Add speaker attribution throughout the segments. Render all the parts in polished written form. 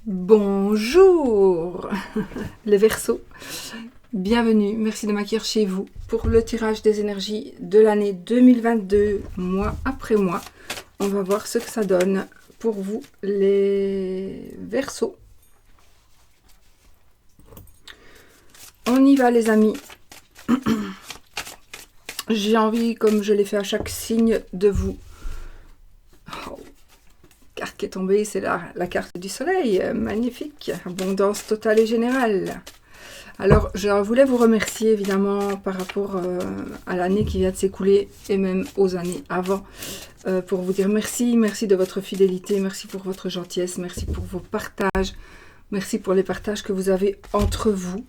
Speaker 1: Bonjour les Verseaux, bienvenue, merci de m'accueillir chez vous pour le tirage des énergies de l'année 2022, mois après mois. On va voir ce que ça donne pour vous les Verseaux. On y va les amis. J'ai envie, comme je l'ai fait à chaque signe, de vous... Oh, carte qui est tombée, c'est la carte du soleil, magnifique, abondance totale et générale. Alors, je voulais vous remercier évidemment par rapport à l'année qui vient de s'écouler et même aux années avant, pour vous dire merci, merci de votre fidélité, merci pour votre gentillesse, merci pour vos partages, merci pour les partages que vous avez entre vous.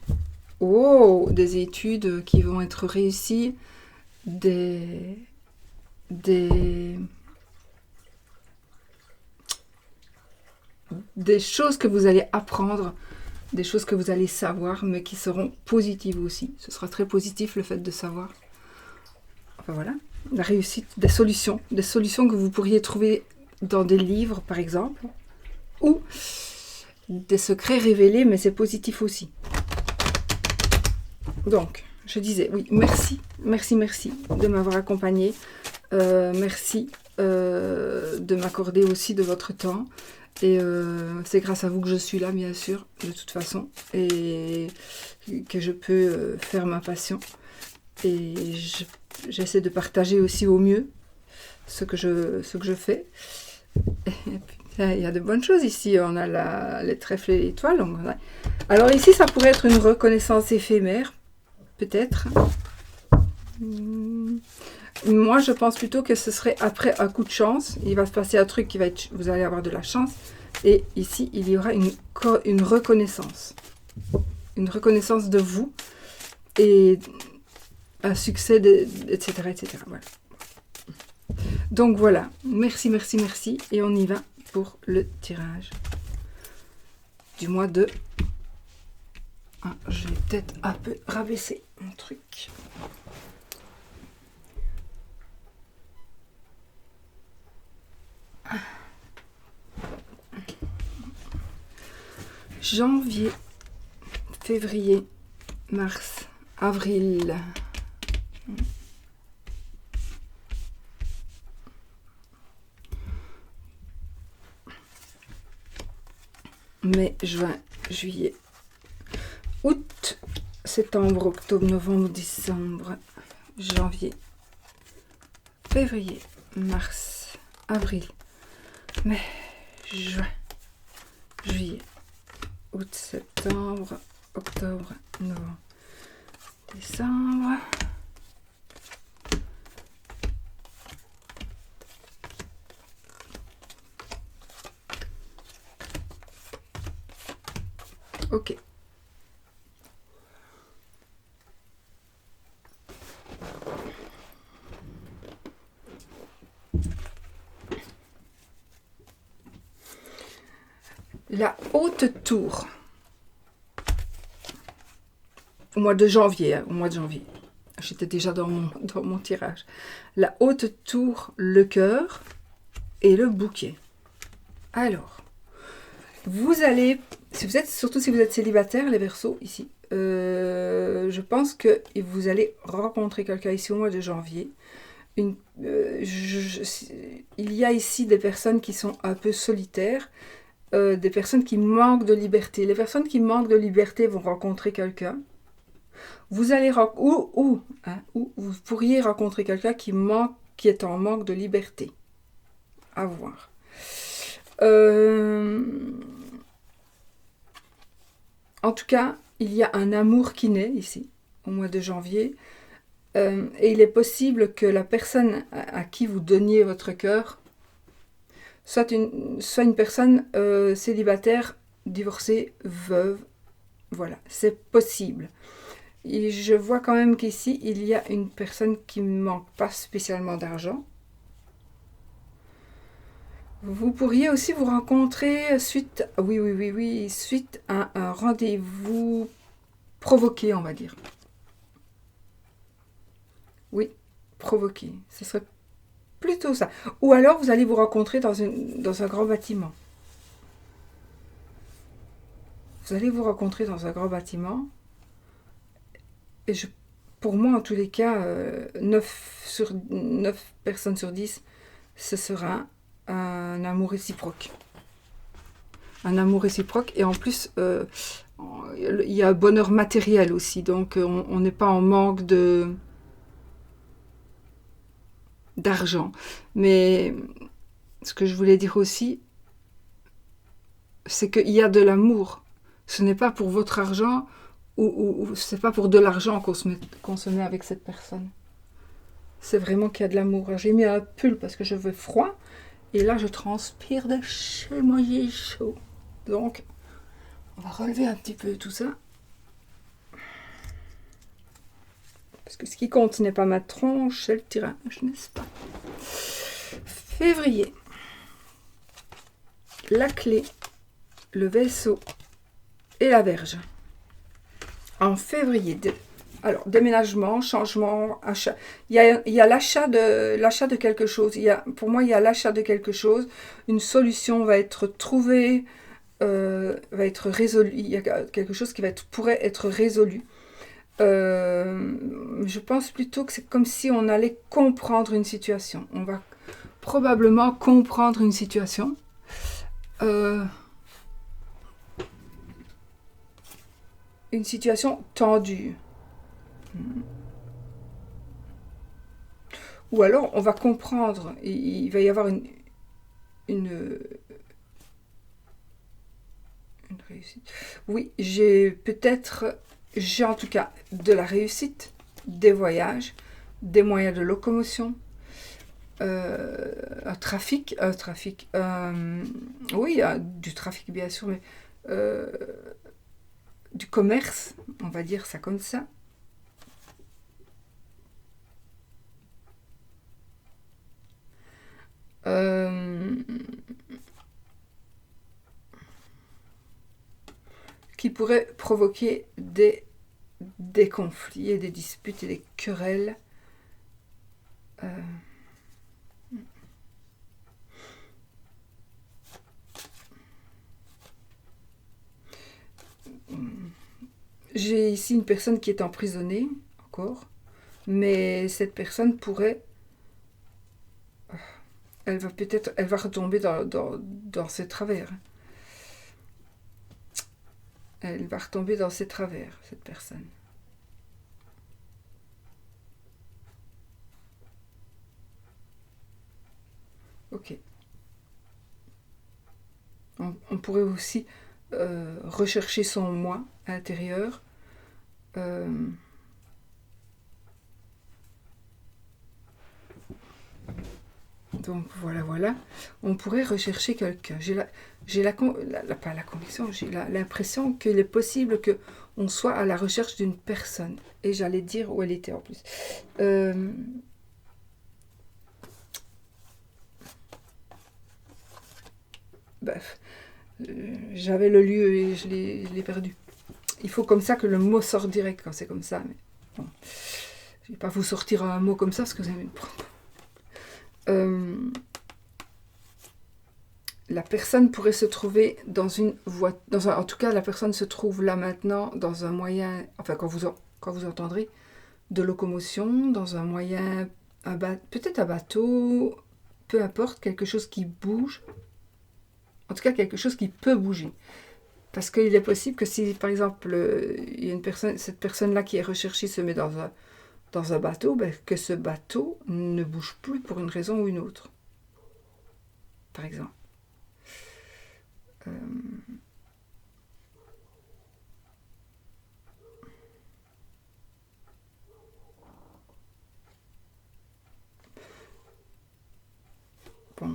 Speaker 1: Oh, des études qui vont être réussies, des choses que vous allez apprendre, des choses que vous allez savoir, mais qui seront positives aussi. Ce sera très positif le fait de savoir. Enfin voilà, la réussite, des solutions que vous pourriez trouver dans des livres par exemple, ou des secrets révélés, mais c'est positif aussi. Donc, je disais, oui, merci de m'avoir accompagné. Merci de m'accorder aussi de votre temps. Et c'est grâce à vous que je suis là, bien sûr, de toute façon. Et que je peux faire ma passion. Et j'essaie de partager aussi au mieux ce que je fais. Et puis, il y a de bonnes choses ici. On a les trèfles et l'étoile. Alors ici, ça pourrait être une reconnaissance éphémère. Peut-être. Moi, je pense plutôt que ce serait après un coup de chance. Il va se passer un truc qui va être... Vous allez avoir de la chance. Et ici, il y aura une reconnaissance. Une reconnaissance de vous. Et un succès, etc., etc. Voilà. Donc voilà. Merci. Et on y va pour le tirage du mois de... Ah, je vais peut-être un peu rabaisser mon truc. Janvier, février, mars, avril. Mai, juin, juillet, août, septembre, octobre, novembre, décembre, janvier, février, mars, avril, mai, juin, juillet, août, septembre, octobre, novembre, décembre. Ok. La haute tour. Au mois de janvier, J'étais déjà dans mon tirage. La haute tour, le cœur et le bouquet. Alors, vous allez, surtout si vous êtes célibataire, les Verseaux, ici, je pense que vous allez rencontrer quelqu'un ici au mois de janvier. Il y a ici des personnes qui sont un peu solitaires, des personnes qui manquent de liberté. Les personnes qui manquent de liberté vont rencontrer quelqu'un. Vous allez ou vous pourriez rencontrer quelqu'un qui est en manque de liberté. À voir. En tout cas, il y a un amour qui naît ici, au mois de janvier. Et il est possible que la personne à qui vous donniez votre cœur soit une personne célibataire, divorcée, veuve. Voilà, c'est possible. Et je vois quand même qu'ici, il y a une personne qui ne manque pas spécialement d'argent. Vous pourriez aussi vous rencontrer suite à un rendez-vous provoqué, on va dire. Oui, provoqué. Ce serait plutôt ça. Ou alors, vous allez vous rencontrer dans un grand bâtiment. vous allez vous rencontrer dans un grand bâtiment. Et pour moi, en tous les cas, 9 personnes sur 10, ce sera un amour réciproque. Un amour réciproque. Et en plus, il y a un bonheur matériel aussi. Donc, on n'est pas en manque d'argent. Mais ce que je voulais dire aussi, c'est qu'il y a de l'amour. Ce n'est pas pour votre argent ou c'est pas pour de l'argent qu'on se met avec cette personne. C'est vraiment qu'il y a de l'amour. J'ai mis un pull parce que je veux froid. Et là, je transpire de chez moi, j'ai chaud. Donc, on va relever un petit peu tout ça. Parce que ce qui compte, ce n'est pas ma tronche, c'est le tirage, n'est-ce pas? Février. La clé, le vaisseau et la Vierge. En février, alors déménagement, changement, achat. Il y a l'achat de quelque chose. Pour moi, il y a l'achat de quelque chose. Une solution va être trouvée, va être résolue. Il y a quelque chose qui pourrait être résolu. Je pense plutôt que c'est comme si on allait comprendre une situation. On va probablement comprendre une situation. Une situation tendue. Ou alors on va comprendre, il va y avoir une réussite. Oui, j'ai en tout cas de la réussite, des voyages, des moyens de locomotion, un trafic, oui, du trafic bien sûr, mais du commerce, on va dire ça comme ça. Qui pourrait provoquer des conflits et des disputes et des querelles. J'ai ici une personne qui est emprisonnée, encore, mais cette personne pourrait... Elle va retomber dans ses travers. Elle va retomber dans ses travers, cette personne. Ok. On pourrait aussi rechercher son moi intérieur. Donc voilà. On pourrait rechercher quelqu'un. Pas la conviction, j'ai l'impression qu'il est possible qu'on soit à la recherche d'une personne. Et j'allais dire où elle était en plus. Bref, j'avais le lieu et je l'ai perdu. Il faut comme ça que le mot sorte direct quand c'est comme ça. Mais bon, je vais pas vous sortir un mot comme ça parce que vous allez me prendre. La personne pourrait se trouver dans une voie, en tout cas la personne se trouve là maintenant dans un moyen, enfin quand vous entendrez, de locomotion, dans un moyen, peut-être un bateau, peu importe, quelque chose qui bouge, en tout cas quelque chose qui peut bouger. Parce qu'il est possible que si par exemple il y a cette personne-là qui est recherchée se met dans un bateau, que ce bateau ne bouge plus pour une raison ou une autre. Par exemple. Bon,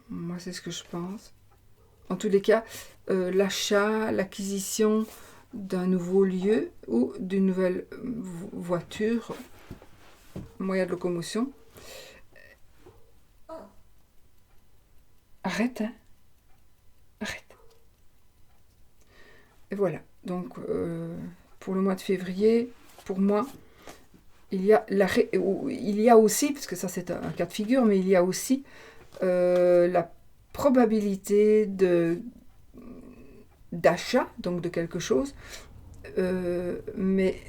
Speaker 1: moi c'est ce que je pense. En tous les cas, l'achat, l'acquisition d'un nouveau lieu ou d'une nouvelle voiture, moyen de locomotion. Arrête, hein. Arrête. Et voilà. Donc, pour le mois de février, pour moi, il y a aussi, parce que ça c'est un cas de figure, mais il y a aussi la probabilité d'achat, donc de quelque chose, mais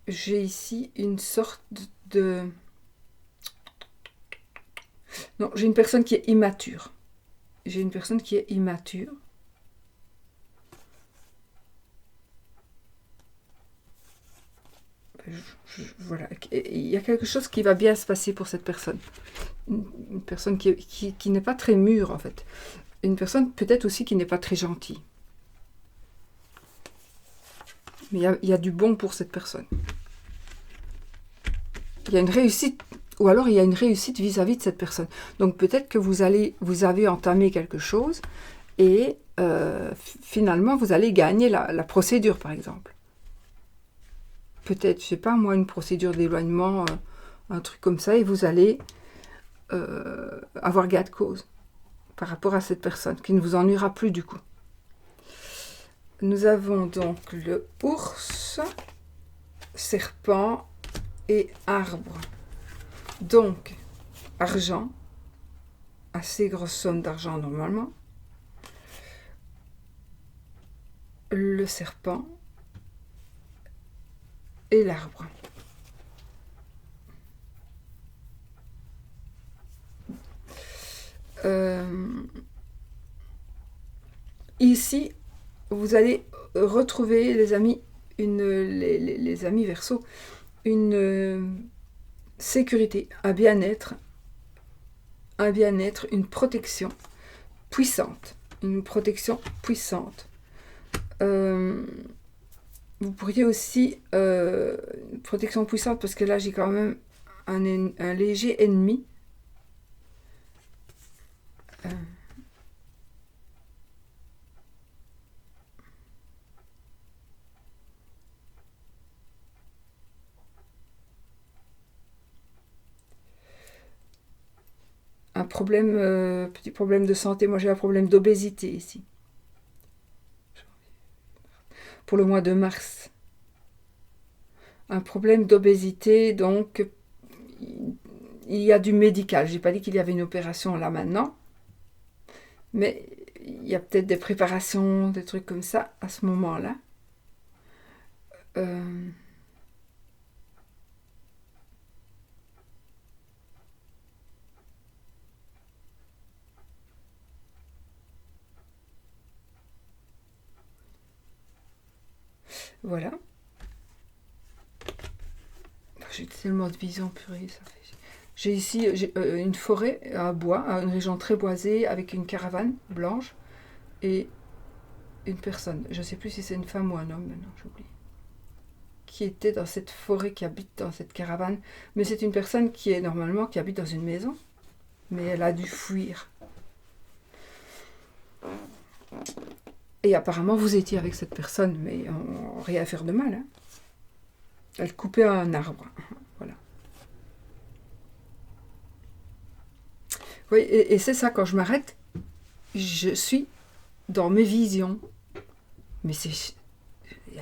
Speaker 1: j'ai ici une sorte de... Non, j'ai une personne qui est immature. J'ai une personne qui est immature. Voilà, il y a quelque chose qui va bien se passer pour cette personne. Une personne qui n'est pas très mûre, en fait. Une personne peut-être aussi qui n'est pas très gentille. Mais il y a du bon pour cette personne. Il y a une réussite, ou alors il y a une réussite vis-à-vis de cette personne. Donc peut-être que vous avez entamé quelque chose, et finalement vous allez gagner la procédure, par exemple. Peut-être, je sais pas moi, une procédure d'éloignement, un truc comme ça, et vous allez avoir gain de cause par rapport à cette personne, qui ne vous ennuiera plus du coup. Nous avons donc le ours, serpent et arbre. Donc, argent, assez grosse somme d'argent normalement. Le serpent et l'arbre. Ici, vous allez retrouver, les amis, les amis Verseau, une sécurité, un bien-être, une protection puissante. Une protection puissante. Vous pourriez aussi, une protection puissante, parce que là j'ai quand même un léger ennemi. Un problème, petit problème de santé. Moi j'ai un problème d'obésité ici. Pour le mois de mars. Un problème d'obésité, donc il y a du médical. J'ai pas dit qu'il y avait une opération là maintenant, mais il y a peut-être des préparations, des trucs comme ça à ce moment-là. Voilà. J'ai tellement de vision, purée, ça fait... J'ai ici une forêt, un bois, une région très boisée, avec une caravane blanche et une personne. Je ne sais plus si c'est une femme ou un homme maintenant, j'oublie. Qui était dans cette forêt, qui habite dans cette caravane. Mais c'est une personne qui est normalement, qui habite dans une maison. Mais elle a dû fuir. Et apparemment, vous étiez avec cette personne, mais rien à faire de mal. Hein. Elle coupait un arbre. Voilà. Oui, et c'est ça, quand je m'arrête, je suis dans mes visions. Mais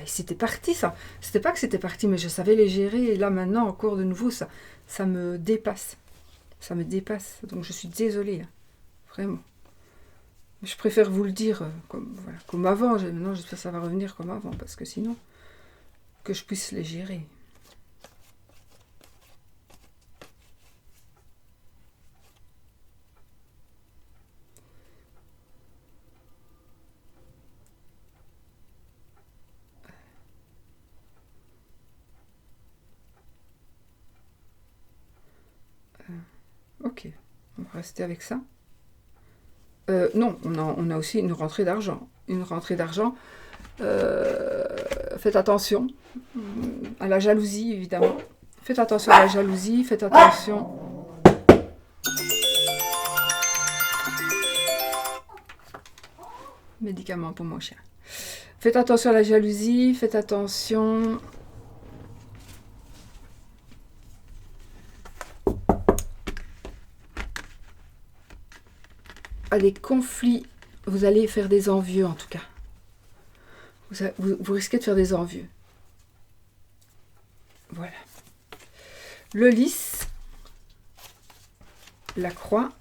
Speaker 1: c'était parti, ça. C'était pas que c'était parti, mais je savais les gérer. Et là, maintenant, encore de nouveau, ça me dépasse. Ça me dépasse. Donc, je suis désolée. Hein. Vraiment. Je préfère vous le dire comme avant. Maintenant, j'espère que ça va revenir comme avant. Parce que sinon, que je puisse les gérer. Ok, on va rester avec ça. Non, on a aussi une rentrée d'argent. Une rentrée d'argent. Faites attention à la jalousie, évidemment. Faites attention à la jalousie, faites attention... Médicaments pour mon chien. Faites attention à la jalousie, faites attention... à des conflits. Vous allez faire des envieux, en tout cas. Vous risquez de faire des envieux. Voilà. Le lys, la croix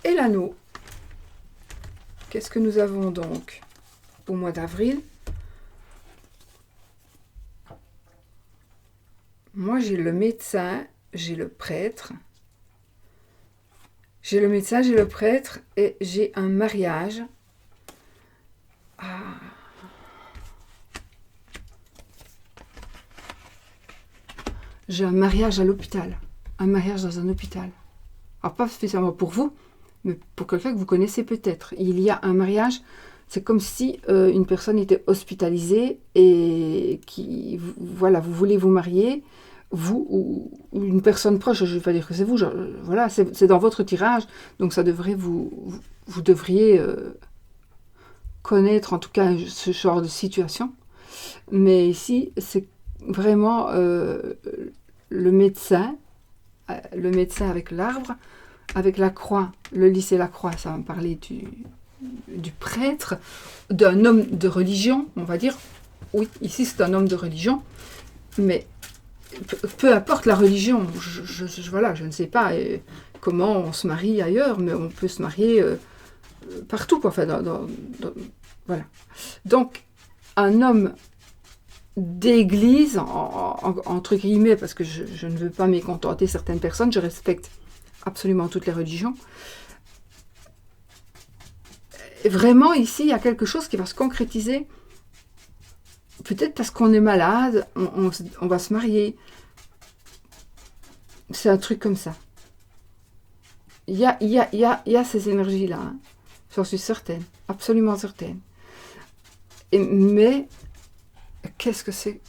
Speaker 1: et l'anneau. Qu'est-ce que nous avons donc au mois d'avril? Moi, j'ai le médecin, j'ai le prêtre. J'ai le médecin, j'ai le prêtre et j'ai un mariage. Ah. J'ai un mariage à l'hôpital. Un mariage dans un hôpital. Alors, pas spécialement pour vous, mais pour quelqu'un que vous connaissez peut-être. Il y a un mariage, c'est comme si une personne était hospitalisée et qui, voilà, vous voulez vous marier, vous ou une personne proche, je ne vais pas dire que c'est vous, voilà, c'est dans votre tirage, donc ça devrait vous devriez connaître en tout cas ce genre de situation. Mais ici, c'est vraiment le médecin avec l'arbre, avec la croix, le lys et la croix, ça va me parler du prêtre, d'un homme de religion, on va dire. Oui, ici c'est un homme de religion, mais peu importe la religion, voilà, je ne sais pas comment on se marie ailleurs, mais on peut se marier partout, quoi, enfin, voilà. Donc, un homme d'église, entre guillemets, parce que je ne veux pas mécontenter certaines personnes, je respecte absolument toutes les religions. Et vraiment, ici, il y a quelque chose qui va se concrétiser. Peut-être parce qu'on est malade, on va se marier. C'est un truc comme ça. Il y a ces énergies-là. Hein. J'en suis certaine. Absolument certaine. Mais, qu'est-ce que c'est?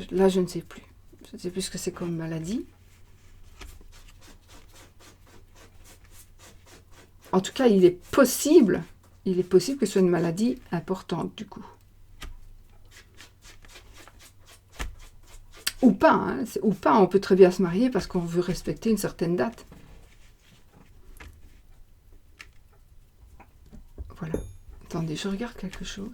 Speaker 1: Là, je ne sais plus. Je ne sais plus ce que c'est comme maladie. En tout cas, il est possible que ce soit une maladie importante, du coup. Ou pas, hein, ou pas, on peut très bien se marier parce qu'on veut respecter une certaine date. Voilà. Attendez, je regarde quelque chose.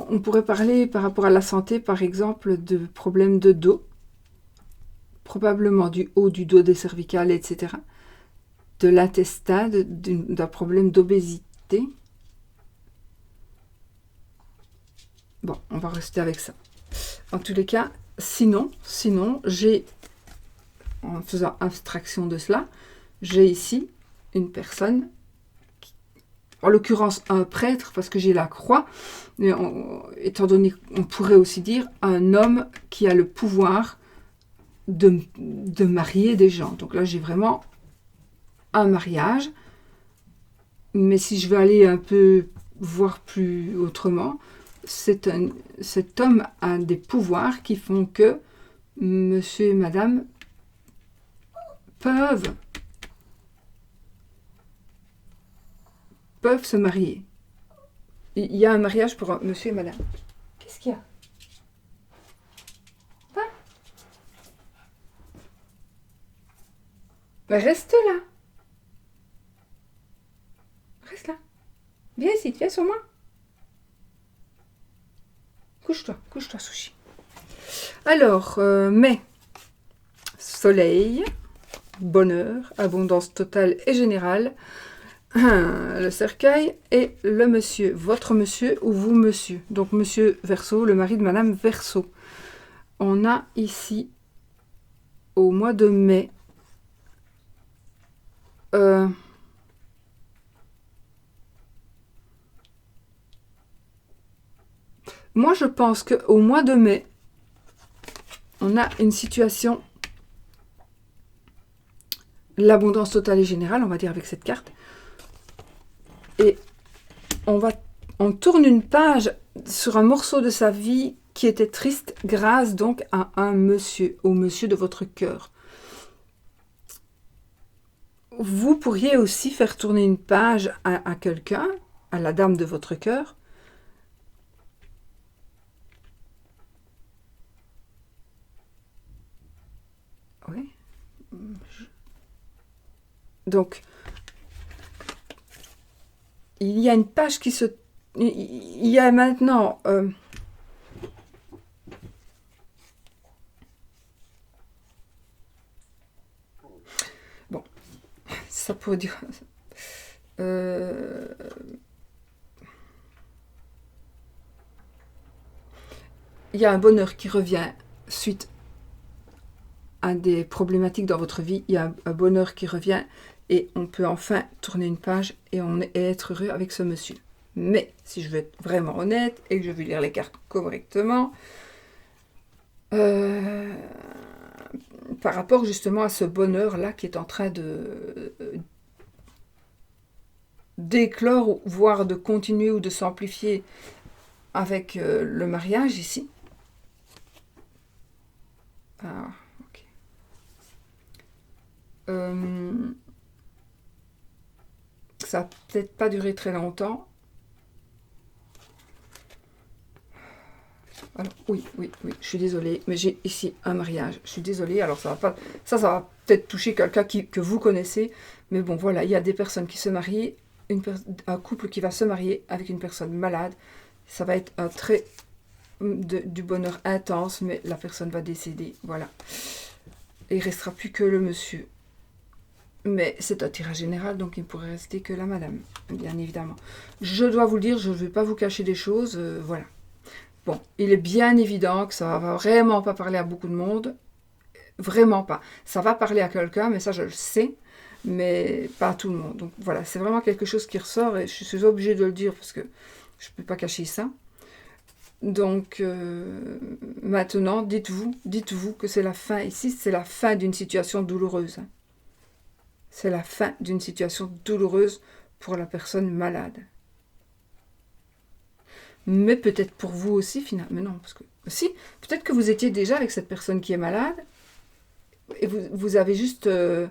Speaker 1: On pourrait parler par rapport à la santé, par exemple, de problèmes de dos, probablement du haut du dos, des cervicales, etc. De l'intestin, d'un problème d'obésité. Bon, on va rester avec ça. En tous les cas, sinon, j'ai, en faisant abstraction de cela, j'ai ici une personne, en l'occurrence un prêtre, parce que j'ai la croix, mais étant donné qu'on pourrait aussi dire un homme qui a le pouvoir de marier des gens. Donc là, j'ai vraiment un mariage, mais si je veux aller un peu voir plus autrement, cet homme a des pouvoirs qui font que monsieur et madame peuvent se marier. Il y a un mariage pour monsieur et madame. Qu'est-ce qu'il y a? Hein? Ben reste là. Reste là. Viens ici, viens sur moi. Couche-toi, Sushi. Alors, mai, soleil, bonheur, abondance totale et générale. Le cercueil et le monsieur, votre monsieur ou vous monsieur. Donc monsieur Verseau, le mari de madame Verseau. On a ici, au mois de mai, moi je pense qu'au mois de mai, on a une situation, l'abondance totale et générale, on va dire avec cette carte. Et on tourne une page sur un morceau de sa vie qui était triste grâce donc à un monsieur, au monsieur de votre cœur. vous pourriez aussi faire tourner une page à quelqu'un, à la dame de votre cœur. Oui. Donc, il y a une page qui se... Il y a maintenant... bon, ça pourrait dire... il y a un bonheur qui revient suite à des problématiques dans votre vie. Il y a un bonheur qui revient et on peut enfin tourner une page et être heureux avec ce monsieur. Mais, si je veux être vraiment honnête et que je veux lire les cartes correctement, par rapport justement à ce bonheur-là qui est en train de d'éclore, voire de continuer ou de s'amplifier avec le mariage ici. Ah, ok. Ça va peut-être pas durer très longtemps. Alors, oui, je suis désolée, mais j'ai ici un mariage. Je suis désolée, alors ça va pas, ça va peut-être toucher quelqu'un que vous connaissez, mais bon, voilà, il y a des personnes qui se marient, un couple qui va se marier avec une personne malade. Ça va être un très du bonheur intense, mais la personne va décéder, voilà. Et il ne restera plus que le monsieur. Mais c'est un tirage général, donc il ne pourrait rester que la madame, bien évidemment. Je dois vous le dire, je ne vais pas vous cacher des choses, voilà. Bon, il est bien évident que ça va vraiment pas parler à beaucoup de monde. Vraiment pas. Ça va parler à quelqu'un, mais ça je le sais, mais pas à tout le monde. Donc voilà, c'est vraiment quelque chose qui ressort et je suis obligée de le dire parce que je ne peux pas cacher ça. Donc maintenant, dites-vous que c'est la fin. Ici, c'est la fin d'une situation douloureuse. C'est la fin d'une situation douloureuse pour la personne malade. Mais peut-être pour vous aussi, finalement. Mais non, parce que si, peut-être que vous étiez déjà avec cette personne qui est malade et vous avez juste... vous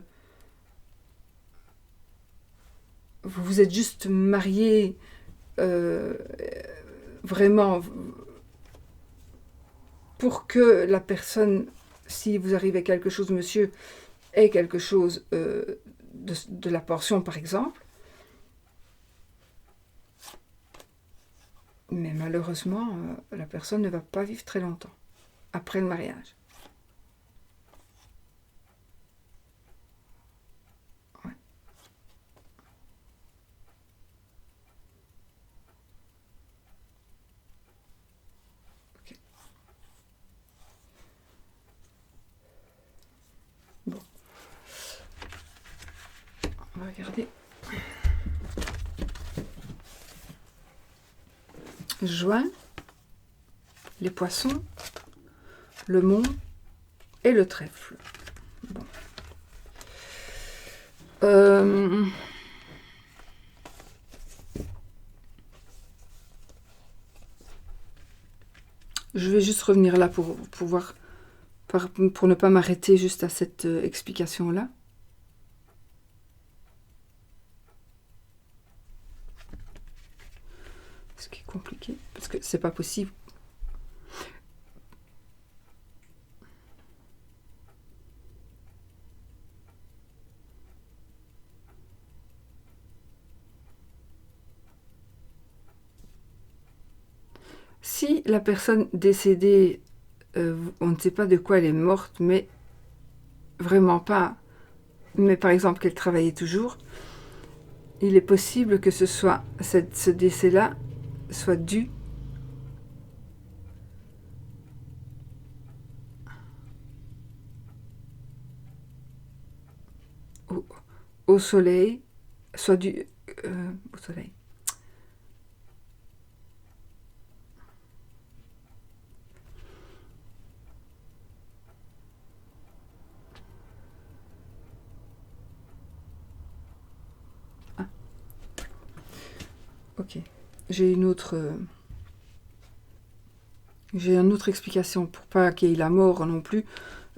Speaker 1: vous êtes juste marié vraiment pour que la personne, si vous arrivez à quelque chose, monsieur, ait quelque chose de la portion, par exemple. Mais malheureusement, la personne ne va pas vivre très longtemps après le mariage. Ouais. Okay. Bon. On va regarder. Juin, les poissons, le monde et le trèfle. Bon. Je vais juste revenir là pour voir, pour ne pas m'arrêter juste à cette explication-là. Ce qui est compliqué, parce que c'est pas possible. Si la personne décédée, on ne sait pas de quoi elle est morte, mais vraiment pas, mais par exemple qu'elle travaillait toujours, il est possible que ce décès-là soit dû au soleil, soit dû au soleil. Ah. Ok. J'ai une autre explication pour pas qu'il y ait la mort non plus.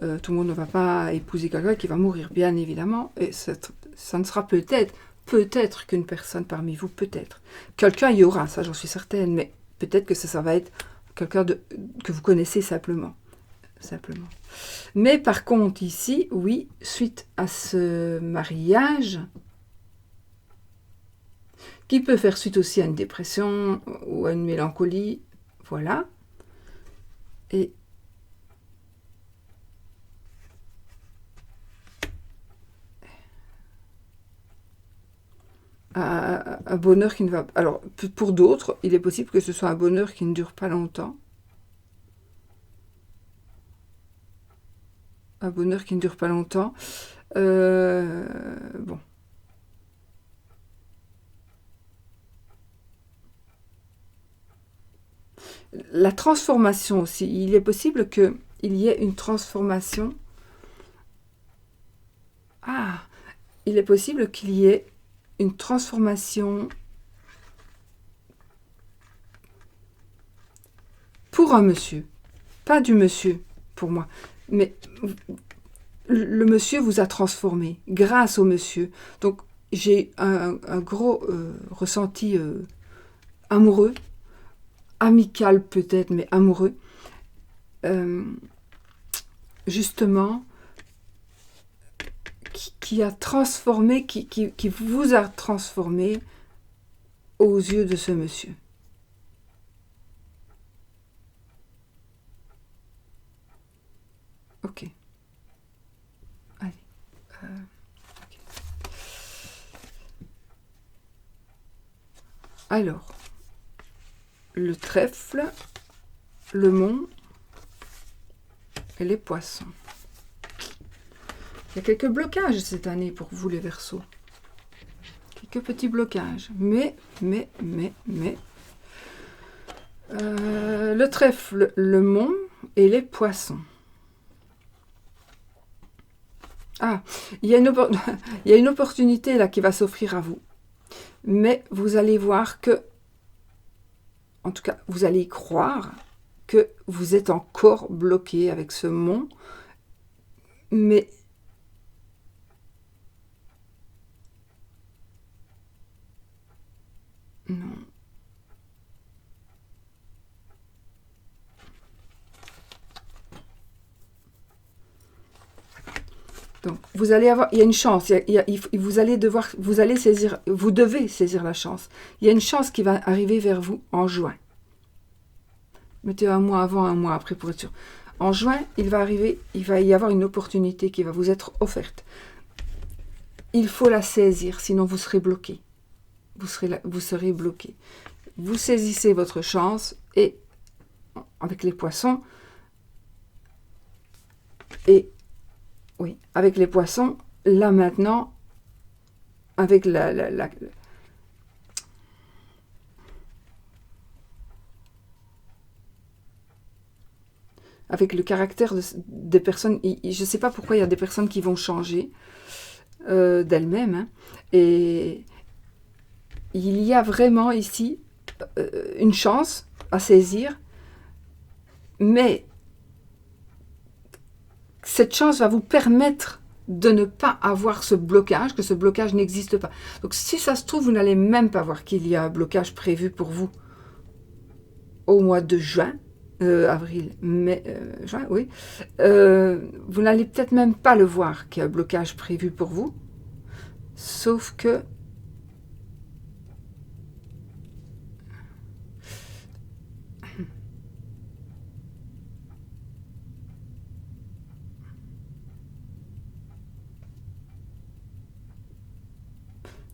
Speaker 1: Tout le monde ne va pas épouser quelqu'un qui va mourir, bien évidemment. Et ça ne sera peut-être qu'une personne parmi vous, peut-être. Quelqu'un y aura, ça j'en suis certaine, mais peut-être que ça va être quelqu'un que vous connaissez simplement. Mais par contre, ici, oui, suite à ce mariage, qui peut faire suite aussi à une dépression ou à une mélancolie, voilà. Et un bonheur qui ne va... Alors, pour d'autres, il est possible que ce soit un bonheur qui ne dure pas longtemps. Un bonheur qui ne dure pas longtemps. Bon. La transformation aussi. Il est possible qu'il y ait une transformation. Ah, il est possible qu'il y ait une transformation pour un monsieur. Pas du monsieur, pour moi. Mais le monsieur vous a transformé grâce au monsieur. Donc, j'ai un gros ressenti amoureux, amical peut-être, mais amoureux. Justement, qui a transformé, qui vous a transformé aux yeux de ce monsieur. Ok. Allez. Okay. Alors, le trèfle, le mont et les poissons. Il y a quelques blocages cette année pour vous les Verseaux. Quelques petits blocages. Mais, le trèfle, le mont et les poissons. Ah, il y a une opportunité là qui va s'offrir à vous. Mais vous allez voir que, en tout cas, vous allez y croire que vous êtes encore bloqué avec ce mont. Mais non. Donc, vous allez avoir, il y a une chance, vous devez saisir la chance. Il y a une chance qui va arriver vers vous en juin. Mettez un mois avant, un mois après pour être sûr. En juin, il va y avoir une opportunité qui va vous être offerte. Il faut la saisir, sinon vous serez bloqué. Vous serez bloqué. Vous saisissez votre chance et avec les poissons et oui, avec les poissons, là maintenant, avec avec le caractère des personnes, je ne sais pas pourquoi il y a des personnes qui vont changer d'elles-mêmes, hein, et il y a vraiment ici une chance à saisir, mais cette chance va vous permettre de ne pas avoir ce blocage, que ce blocage n'existe pas. Donc si ça se trouve, vous n'allez même pas voir qu'il y a un blocage prévu pour vous au mois de juin, avril, mai, juin, oui. Vous n'allez peut-être même pas le voir qu'il y a un blocage prévu pour vous, sauf que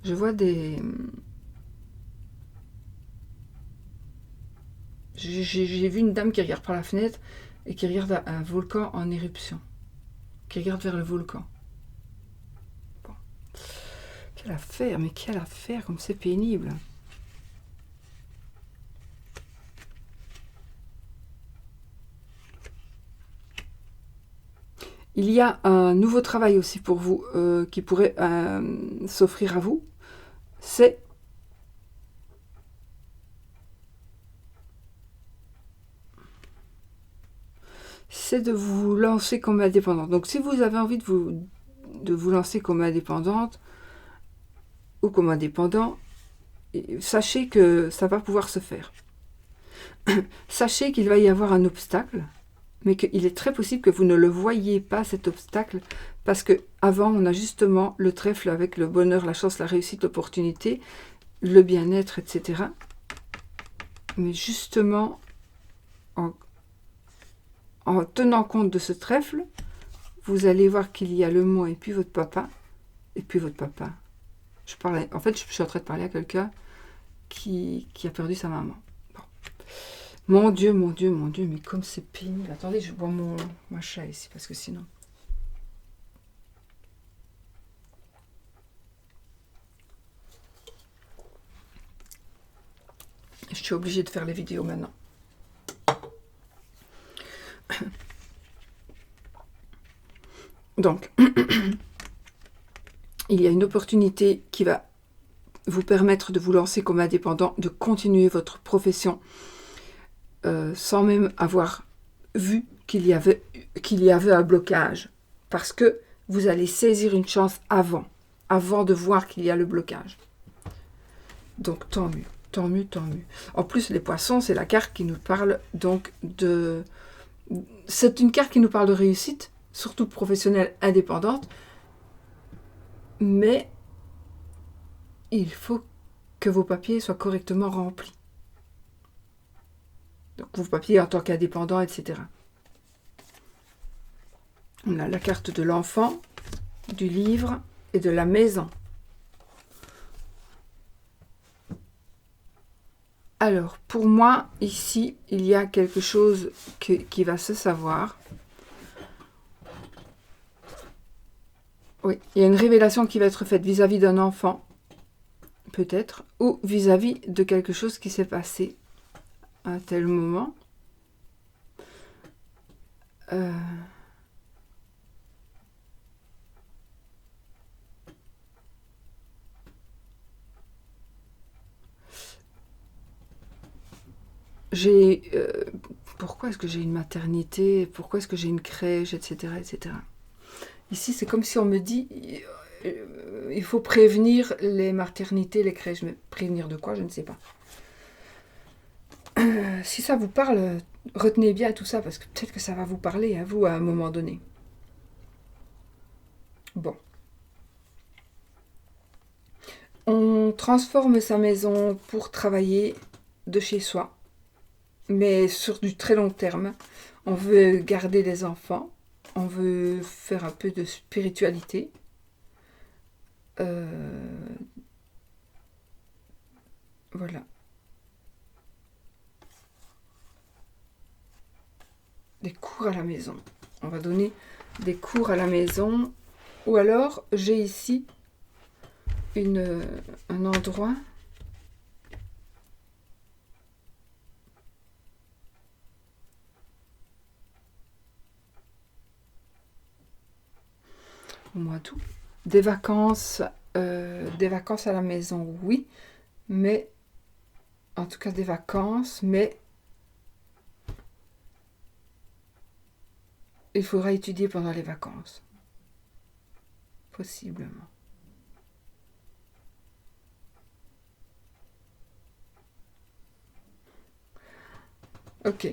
Speaker 1: je vois des... J'ai vu une dame qui regarde par la fenêtre et qui regarde un volcan en éruption. Qui regarde vers le volcan. Bon. Quelle affaire, mais quelle affaire, comme c'est pénible. Il y a un nouveau travail aussi pour vous qui pourrait s'offrir à vous. C'est de vous lancer comme indépendante. Donc si vous avez envie de vous lancer comme indépendante, ou comme indépendant, sachez que ça va pouvoir se faire. Sachez qu'il va y avoir un obstacle, mais qu'il est très possible que vous ne le voyiez pas, cet obstacle, parce que avant on a justement le trèfle avec le bonheur, la chance, la réussite, l'opportunité, le bien-être, etc. Mais justement, en tenant compte de ce trèfle, vous allez voir qu'il y a le moi et puis votre papa. Et puis votre papa. En fait, je suis en train de parler à quelqu'un qui a perdu sa maman. Bon. Mon Dieu, mon Dieu, mon Dieu, mais comme c'est pénible. Attendez, je bois mon chat ici, parce que sinon... Je suis obligée de faire les vidéos maintenant. Donc, il y a une opportunité qui va vous permettre de vous lancer comme indépendant, de continuer votre profession sans même avoir vu qu'il y avait un blocage. Parce que vous allez saisir une chance avant de voir qu'il y a le blocage. Donc, tant mieux, tant mieux, tant mieux. En plus, les poissons, c'est la carte qui nous parle donc de... C'est une carte qui nous parle de réussite, surtout professionnelle indépendante, mais il faut que vos papiers soient correctement remplis. Donc vos papiers en tant qu'indépendant, etc. On a la carte de l'enfant, du livre et de la maison. Alors, pour moi, ici, il y a quelque chose qui va se savoir. Oui, il y a une révélation qui va être faite vis-à-vis d'un enfant, peut-être, ou vis-à-vis de quelque chose qui s'est passé à un tel moment. Pourquoi est-ce que j'ai une maternité? Pourquoi est-ce que j'ai une crèche, etc., etc. Ici, c'est comme si on me dit il faut prévenir les maternités, les crèches. Mais prévenir de quoi? Je ne sais pas. Si ça vous parle, retenez bien tout ça, parce que peut-être que ça va vous parler à vous à un moment donné. Bon. On transforme sa maison pour travailler de chez soi, mais sur du très long terme. On veut garder les enfants, on veut faire un peu de spiritualité. Voilà. Des cours à la maison. On va donner des cours à la maison. Ou alors, j'ai ici un endroit. Au mois d'août. Des vacances à la maison, oui. Mais, en tout cas des vacances, mais il faudra étudier pendant les vacances. Possiblement. Ok.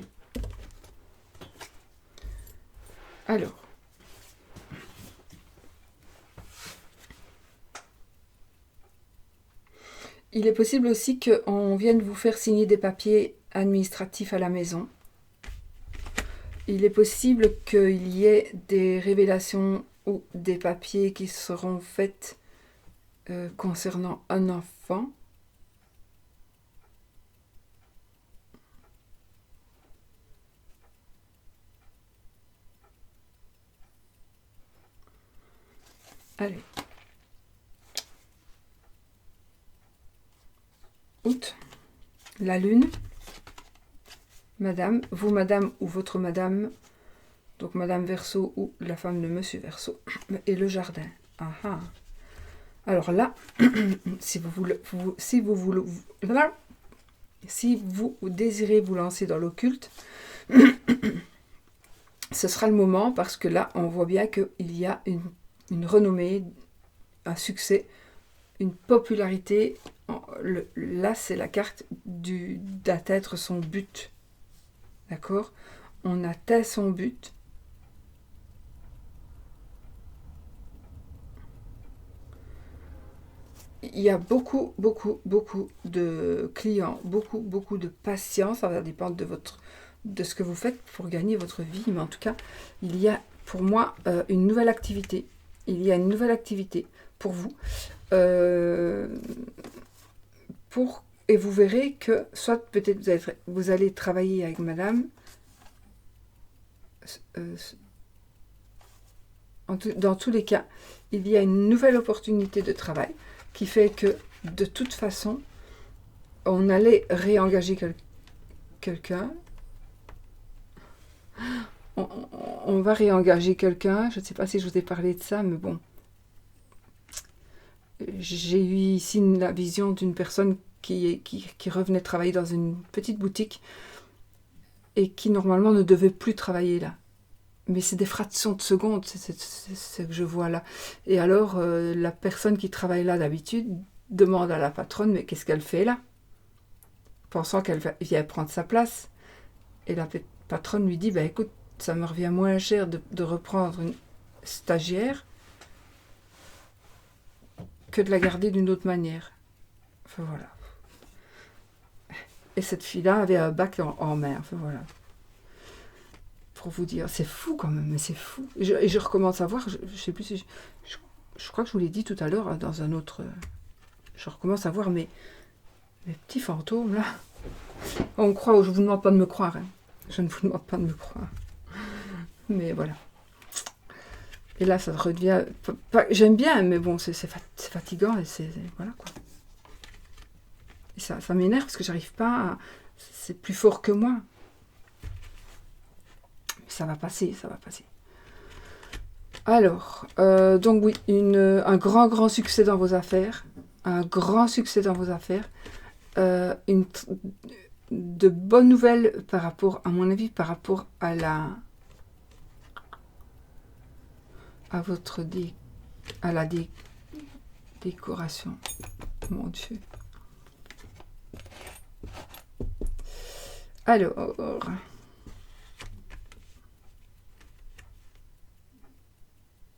Speaker 1: Alors. Il est possible aussi qu'on vienne vous faire signer des papiers administratifs à la maison. Il est possible qu'il y ait des révélations ou des papiers qui seront faits concernant un enfant. Allez. Août. La lune. Madame, vous madame ou votre madame, donc madame Verseau ou la femme de monsieur Verseau, et le jardin. Ah. Alors là, si vous désirez vous lancer dans l'occulte, ce sera le moment, parce que là, on voit bien qu'il y a une renommée, un succès. une popularité. Là, c'est la carte d'atteindre son but. D'accord? On atteint son but. Il y a beaucoup de clients, beaucoup de patience. Ça va dépendre de ce que vous faites pour gagner votre vie. Mais en tout cas, il y a pour moi une nouvelle activité. Il y a une nouvelle activité pour vous. Et vous verrez que soit peut-être vous allez travailler avec madame. Dans tous les cas, il y a une nouvelle opportunité de travail qui fait que de toute façon, on allait réengager quelqu'un. On va réengager quelqu'un. Je ne sais pas si je vous ai parlé de ça, mais bon. J'ai eu ici la vision d'une personne qui revenait travailler dans une petite boutique et qui normalement ne devait plus travailler là. Mais c'est des fractions de secondes, c'est ce que je vois là. Et alors, la personne qui travaille là d'habitude demande à la patronne, mais qu'est-ce qu'elle fait là? Pensant qu'elle vient prendre sa place. Et la patronne lui dit, écoute, ça me revient moins cher de reprendre une stagiaire que de la garder d'une autre manière. Enfin voilà. Et cette fille-là avait un bac en main. Enfin voilà. Pour vous dire, c'est fou quand même, mais c'est fou. Et je recommence à voir, je sais plus si... Je crois que je vous l'ai dit tout à l'heure dans un autre... Je recommence à voir mes petits fantômes là. On croit, je ne vous demande pas de me croire. Hein. Je ne vous demande pas de me croire. Mais voilà. Et là, ça redevient... J'aime bien, mais bon, c'est fatigant et c'est... Voilà quoi. Et ça m'énerve parce que j'arrive pas à... C'est plus fort que moi. Mais ça va passer, ça va passer. Alors, donc oui, un grand succès dans vos affaires. Un grand succès dans vos affaires. De bonnes nouvelles par rapport, à mon avis, par rapport à la décoration. Mon Dieu. Alors,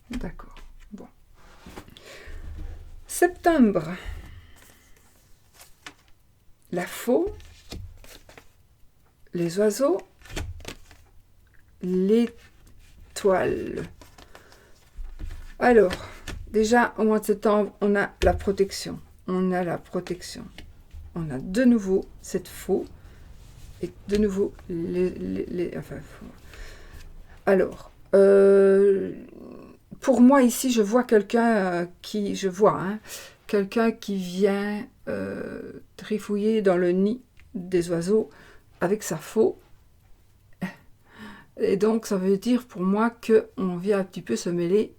Speaker 1: d'accord. Bon. Septembre. La faux, les oiseaux, l'étoile. Alors, déjà, au mois de septembre, on a la protection. On a la protection. On a de nouveau cette faux et de nouveau enfin, alors, pour moi ici, je vois quelqu'un quelqu'un qui vient trifouiller dans le nid des oiseaux avec sa faux. Et donc, ça veut dire pour moi qu'on vient un petit peu se mêler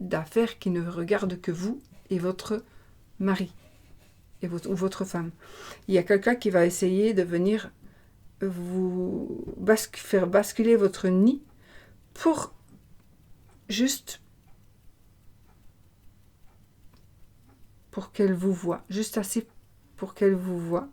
Speaker 1: d'affaires qui ne regardent que vous et votre mari ou votre femme. Il y a quelqu'un qui va essayer de venir vous faire basculer votre nid pour juste pour qu'elle vous voie, juste assez pour qu'elle vous voie.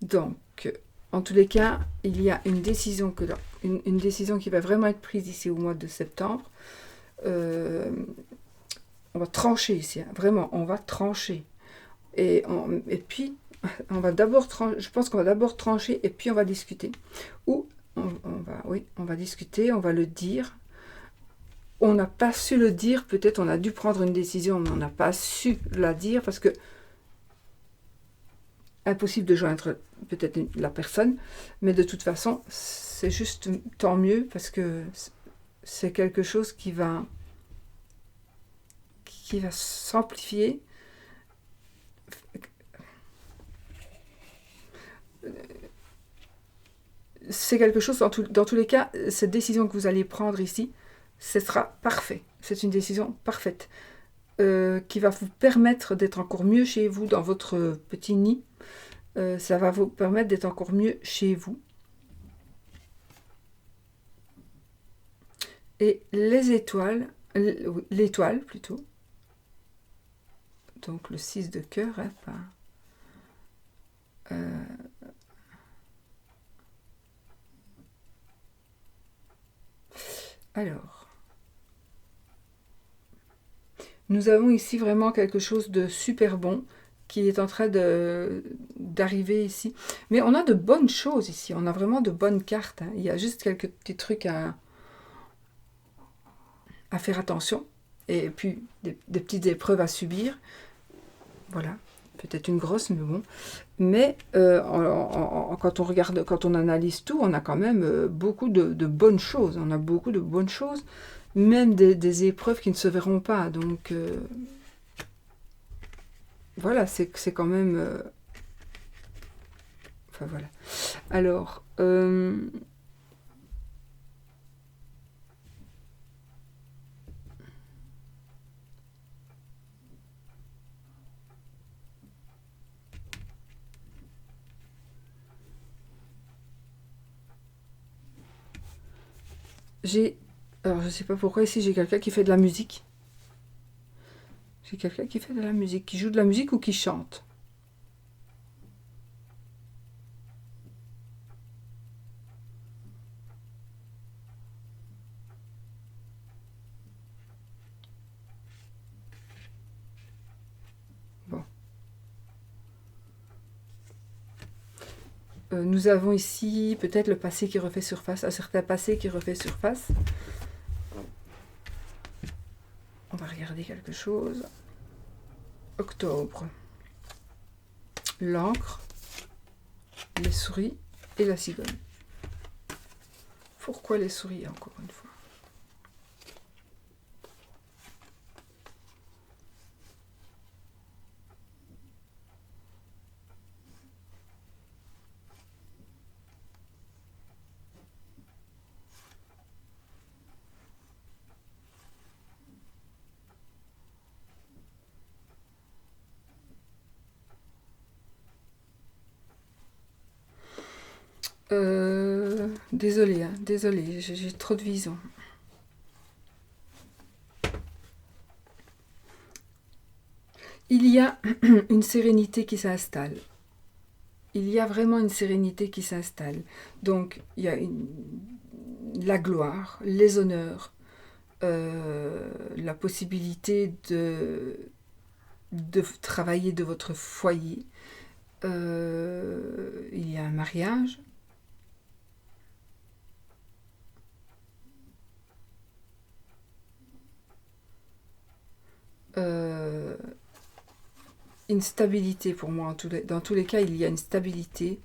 Speaker 1: Donc, en tous les cas, il y a une décision une décision qui va vraiment être prise ici au mois de septembre. On va trancher ici, hein, vraiment, on va trancher. Et puis, on va d'abord je pense qu'on va d'abord trancher et puis on va discuter. Ou on va discuter, on va le dire. On n'a pas su le dire, peut-être on a dû prendre une décision, mais on n'a pas su la dire parce que impossible de joindre peut-être la personne, mais de toute façon, c'est juste tant mieux parce que c'est quelque chose qui va s'amplifier. C'est quelque chose, dans tous les cas, cette décision que vous allez prendre ici, ce sera parfait. C'est une décision parfaite qui va vous permettre d'être encore mieux chez vous, dans votre petit nid, Ça va vous permettre d'être encore mieux chez vous. Et les étoiles, l'étoile plutôt, donc le 6 de cœur, hein, pas, alors, nous avons ici vraiment quelque chose de super bon qui est en train d'arriver ici. Mais on a de bonnes choses ici, on a vraiment de bonnes cartes, hein. Il y a juste quelques petits trucs à faire attention, et puis des petites épreuves à subir. Voilà, peut-être une grosse, mais bon. Mais quand on regarde, quand on analyse tout, on a quand même beaucoup de bonnes choses. On a beaucoup de bonnes choses, même des épreuves qui ne se verront pas. Donc, voilà, c'est quand même... enfin, voilà. Alors... alors, je sais pas pourquoi ici j'ai quelqu'un qui fait de la musique. J'ai quelqu'un qui fait de la musique, qui joue de la musique ou qui chante. Bon. Nous avons ici peut-être le passé qui refait surface, un certain passé qui refait surface. On va regarder quelque chose. Octobre. L'encre, les souris et la cigogne. Pourquoi les souris, encore une fois? Désolée, hein, désolée, j'ai trop de vision. Il y a une sérénité qui s'installe. Il y a vraiment une sérénité qui s'installe. Donc, il y a la gloire, les honneurs, la possibilité de travailler de votre foyer. Il y a un mariage. Une stabilité pour moi. Dans tous les cas, il y a une stabilité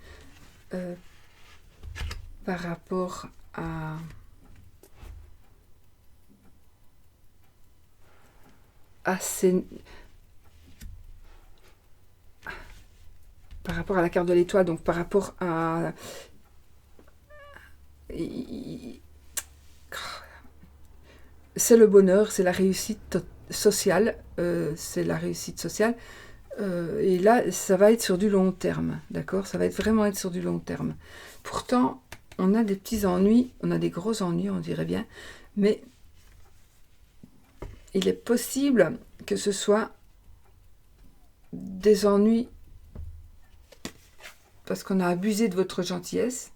Speaker 1: par rapport à par rapport à la carte de l'étoile, donc par rapport à c'est le bonheur, c'est la réussite sociale, c'est la réussite sociale. Et là, ça va être sur du long terme, d'accord? Ça va vraiment être sur du long terme. Pourtant, on a des petits ennuis, on a des gros ennuis, on dirait bien, mais il est possible que ce soit des ennuis parce qu'on a abusé de votre gentillesse.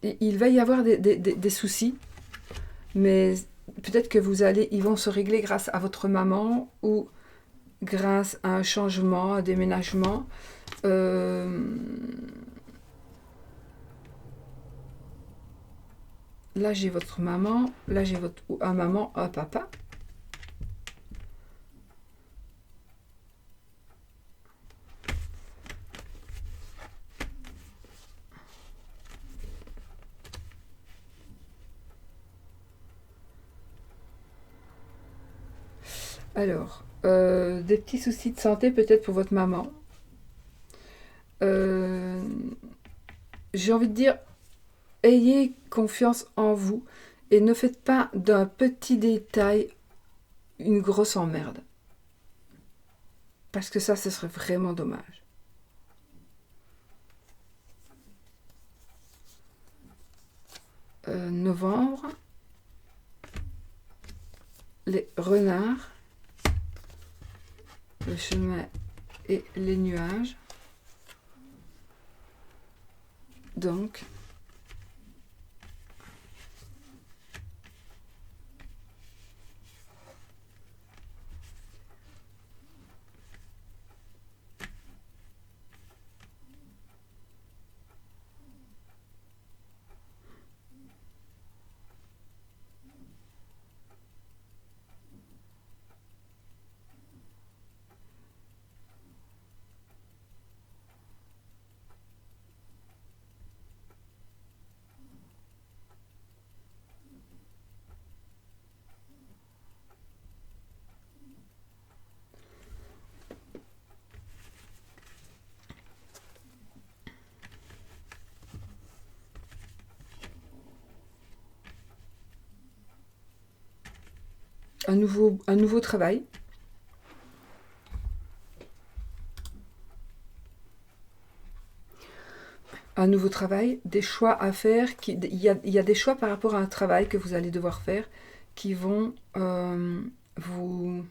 Speaker 1: Et il va y avoir des soucis, mais peut-être que ils vont se régler grâce à votre maman ou grâce à un changement, un déménagement. Là, j'ai votre maman. Là, j'ai un maman, un papa. Alors, des petits soucis de santé peut-être pour votre maman. J'ai envie de dire, ayez confiance en vous et ne faites pas d'un petit détail une grosse emmerde. Parce que ça, ce serait vraiment dommage. Novembre, les renards, le chemin et les nuages. Donc, un nouveau travail. Un nouveau travail, des choix à faire. Il y a des choix par rapport à un travail que vous allez devoir faire qui vont vous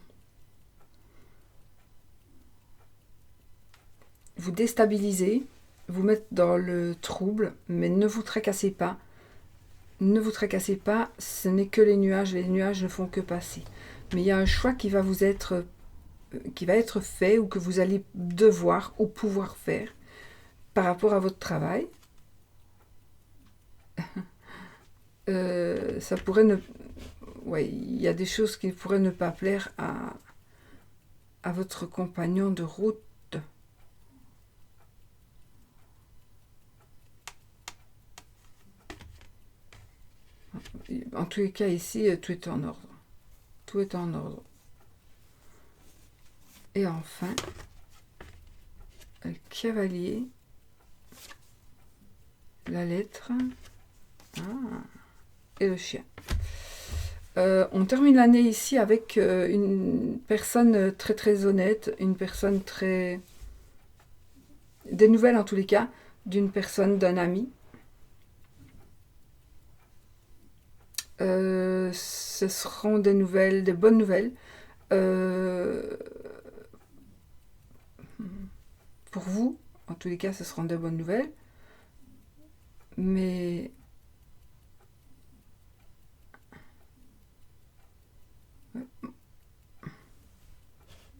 Speaker 1: déstabiliser, vous mettre dans le trouble, mais ne vous tracassez pas. Ne vous tracassez pas, ce n'est que les nuages ne font que passer. Mais il y a un choix qui va être fait ou que vous allez devoir ou pouvoir faire par rapport à votre travail. Ça pourrait ne... Ouais, il y a des choses qui pourraient ne pas plaire à votre compagnon de route. En tous les cas, ici, tout est en ordre. Tout est en ordre. Et enfin, le cavalier, la lettre, et le chien. On termine l'année ici avec une personne très très honnête, une personne très... Des nouvelles en tous les cas, d'une personne, d'un ami. Ce seront des nouvelles, des bonnes nouvelles. Pour vous, en tous les cas, ce seront des bonnes nouvelles. Mais...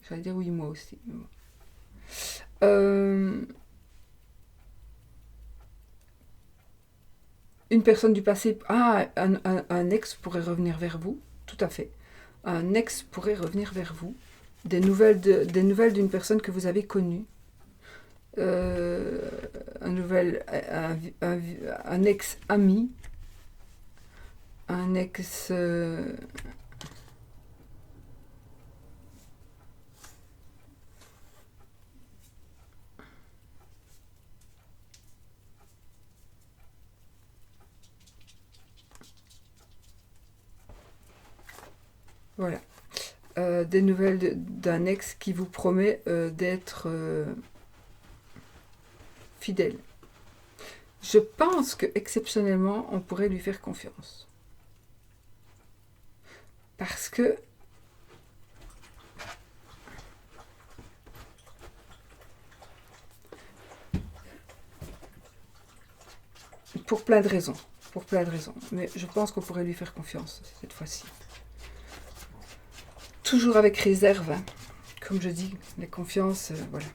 Speaker 1: J'allais dire oui, moi aussi. Une personne du passé... Ah, un ex pourrait revenir vers vous. Tout à fait. Un ex pourrait revenir vers vous. Des nouvelles d'une personne que vous avez connue. Un ex-ami. Un ex... Voilà. Des nouvelles d'un ex qui vous promet d'être fidèle. Je pense que exceptionnellement, on pourrait lui faire confiance. Parce que pour plein de raisons. Mais je pense qu'on pourrait lui faire confiance cette fois-ci. Toujours avec réserve, hein. Comme je dis, la confiance, voilà.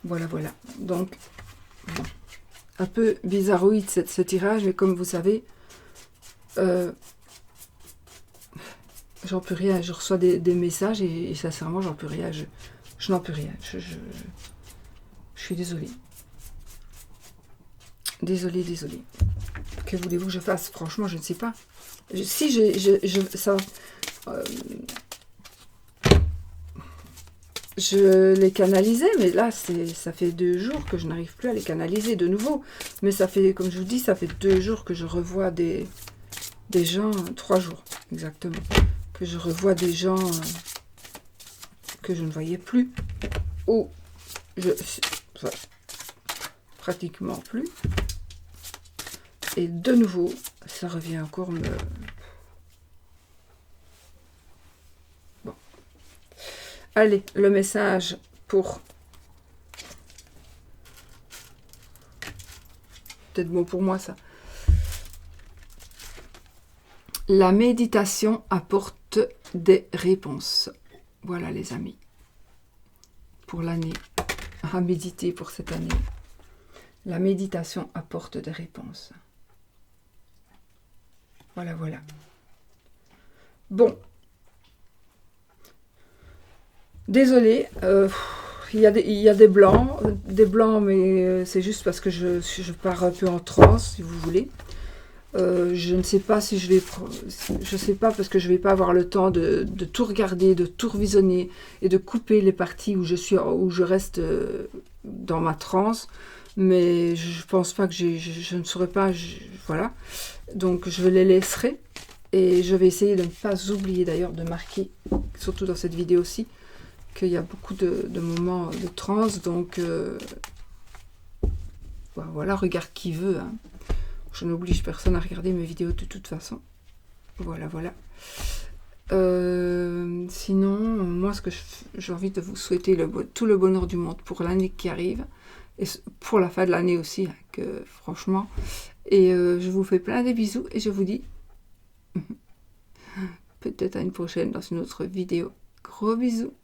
Speaker 1: Voilà. Donc, bon, un peu bizarroïde ce tirage, mais comme vous savez, j'en peux rien. Je reçois des messages et sincèrement, j'en peux rien. Je n'en peux rien. Je suis désolée. Désolée. Que voulez-vous que je fasse? Franchement, je ne sais pas. Si ça, je les canalisais, mais là, ça fait 2 jours que je n'arrive plus à les canaliser de nouveau. Mais ça fait, comme je vous dis, ça fait 2 jours que je revois des gens, 3 jours exactement, que je revois des gens que je ne voyais plus, ou pratiquement plus. Et de nouveau, ça revient encore me... Bon. Allez, le message pour... Peut-être bon pour moi, ça. La méditation apporte des réponses. Voilà, les amis. Pour l'année. À méditer pour cette année. La méditation apporte des réponses. Voilà, voilà. Bon. Désolée, il y a des blancs, mais c'est juste parce que je pars un peu en transe, si vous voulez. Je ne sais pas si je vais... Je sais pas parce que je ne vais pas avoir le temps de tout regarder, de tout revisionner et de couper les parties où je reste dans ma transe. Mais je pense pas que je ne saurais pas... voilà. Donc je les laisserai. Et je vais essayer de ne pas oublier d'ailleurs de marquer, surtout dans cette vidéo-ci, qu'il y a beaucoup de moments de transe. Donc voilà, regarde qui veut. Hein. Je n'oblige personne à regarder mes vidéos de toute façon. Voilà, voilà. Sinon, moi, ce que j'ai envie de vous souhaiter tout le bonheur du monde pour l'année qui arrive. Et pour la fin de l'année aussi, hein, que franchement. Et je vous fais plein de bisous et je vous dis peut-être à une prochaine dans une autre vidéo. Gros bisous.